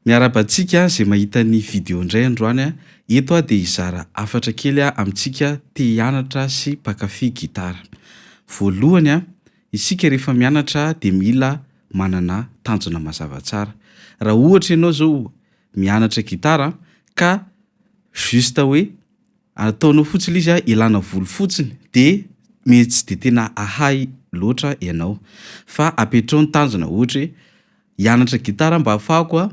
Miarabantsika izay mahita ny vidéo indray androany a. Eto a dia izara afatra kely a amintsika te hianatra sy mpankafy gitara. Voalohany a, isika rehefa mianatra dia mila manana tanjona mazava tsara. Raha ohatra ianao zao mianatra gitara ka juste hoe ataonao fotsiny izy a ilana voly fotsiny dia mety tsy de tena ahay loatra ianao. Fa apetrao ny tanjona ohatra hoe hianatra gitara mba ahafahako a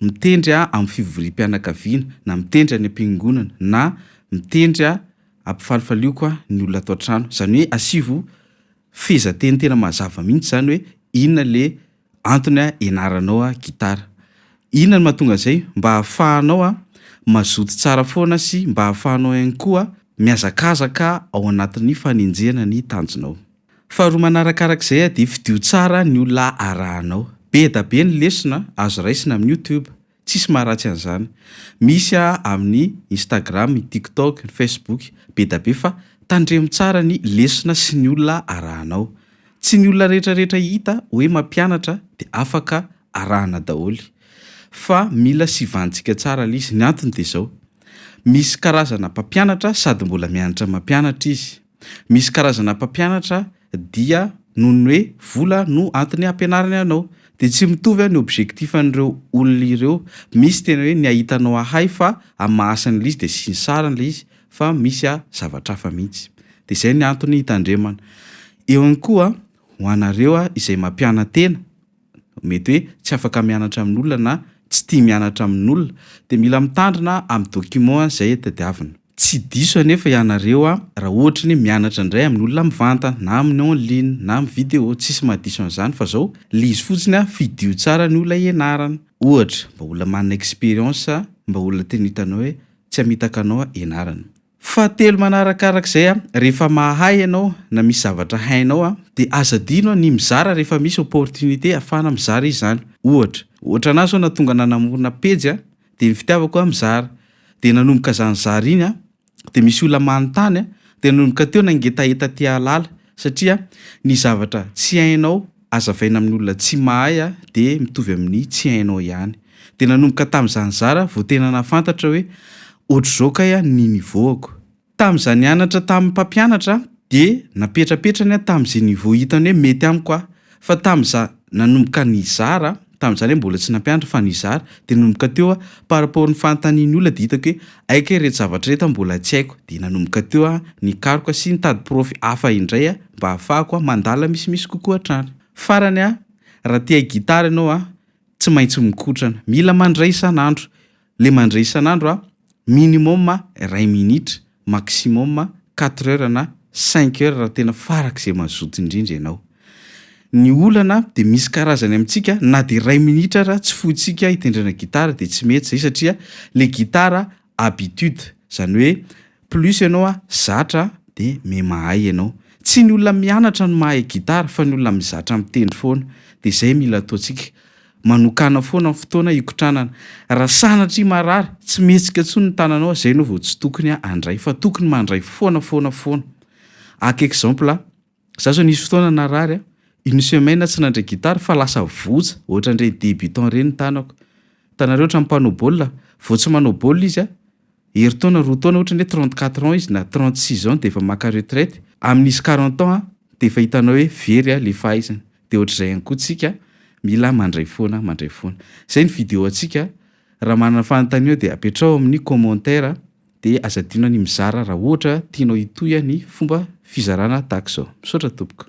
mitendry amin'ny fivoriam-pianakaviana na mitendry any am-piangonana na mitendry ampifalifalioko ny olona ato an-trano. Zany hoe asivo fehezanteny tena mazava mihitsy zany hoe inona le antony ianaranao gitara. Inona no mahatonga an'izay? Mba ahafahanao mazoto tsara foana sy mba ahafahanao ihany koa mihazakazaka ao anatin'ny fanenjehana ny tanjonao. Faharoa manarakarak'izay dia fidio tsara ny olona arahanao. Be da be ny lesona azo raisina amin'ny YouTube. Tsisy maharatsy an'izany. Misy amin'ny Instagram, TikTok, Facebook, be da be fa tandremo tsara ny lesona sy ny olona arahanao. Tsy ny olona rehetrarehetra hita hoe mampianatra dia afaka arahana daholo. Fa mila sivantsika tsara izy. Ny antony dia izao. Misy karazana mpampianatra sady mbola mianatra mampianatra izy. Misy karazana mpampianatra dia noho hoe vola no antony ampianarana anao. Dia tsy mitovy ny objectifan'ireo olona ireo. Misy tena hoe ny ahitanao ahay fa amahasan'ilay izy dia sy ny sarany ilay izy fa misy zavatra hafa mihitsy. Dia izay ny antony hitandremana. Eo ihany koa ho anareo izay mampiana-tena, mety hoe tsy afaka mianatra amin'olona na tsy tia mianatra amin'olona dia mila mitandrina amin'ny document izay tadiavina. Tsy diso anefa ianareo raha ohatra ny mianatra indray amin'olona mivantana na amin'ny en ligne na amin'ny vidéo, tsisy mahadiso an'izany fa zao le izy fotsiny fidio tsara ny olona ianarana. Ohatra mba olona manana expérience, mba olona tena hitanao hoe tsy hamitaka anao ianarana. Fahatelo manarakarak'izay rehefa mahay ianao na misy zavatra hainao dia aza adino ny mizara rehefa misy opportunité ahafahana mizara izany. Ohatra anazy zao nahatonga nanamorona page dia ny fitiavako mizara. Dia nanomboka zany zara iny dia misy olona manontany dia nanomboka teo nangetaheta tia halala satria ny zavatra tsy hainao azavaina amin'ny olona tsy mahay dia mitovy amin'ny tsy hainao ihany. Dia nanomboka tamin'izany zara vao tena nafantatra hoe ohatr'izao kay ny nivoako. Tamin'izany nianatra tamin'ny mpampianatra dia napetrapetrany tamin'izay niveau hitany hoe mety amiko fa tamin'izany nanomboka nizara tamin'izany hoe mbola tsy nampianatra fa nizara dia nanomboka teo par rapport ny fanontanian'ny olona dia hitako hoe aika reto zavatra reto mbola tsy haiko dia nanomboka teo nikaroka sy nitady profy hafa indray mba ahafahako mandala misimisy kokoa hatrany. Farany raha tia gitara ianao tsy maintsy mikotrana. Mila mandray isan'andro. Le mandray isan'andro minimum 2 minitra, maximum 4 heures na 5 heures raha tena farak'izay mazoto indrindra ianao. Ny olana dia misy karazany amintsika na dia 2 minitra raha tsy fotsika hitendrena gitara dia tsy mety zay satria le gitara habitude. Zany hoe plus ianao zatra dia mahay ianao. Tsy ny olona mianatra no mahay gitara fa ny olona mizatra mitendry foana. Dia izay mila ataontsika. Manokana foana amin'ny fotoana hikotranana. Raha sanatria marary tsy mihetsika intsony ny tananao izay no vao tsy tokony handray fa tokony mandray foana. Aka exemple za zao nisy fotoana narary une semaine tsy nandray gitara fa lasa voza ohatra indray débutant ireny tanako. Tanareo ohatran'ny mpanao baolina vao tsy manao baolina izy herintaona roa taona ohatra ny 34 ans izy na 36 ans dia efa maka retraite. Amin'izy 40 ans dia efa hitanao hoe very le fahaizany. Dia ohatr'izay ihany koa tsika mila mandray foana. Izay ny vidéo antsika. Raha manana fanontaniana dia apetrao amin'ny commentaire dia aza adino ny mizara raha ohatra tianao hitohy ny fomba fizarana tahaka izao. Misaotra tompoko.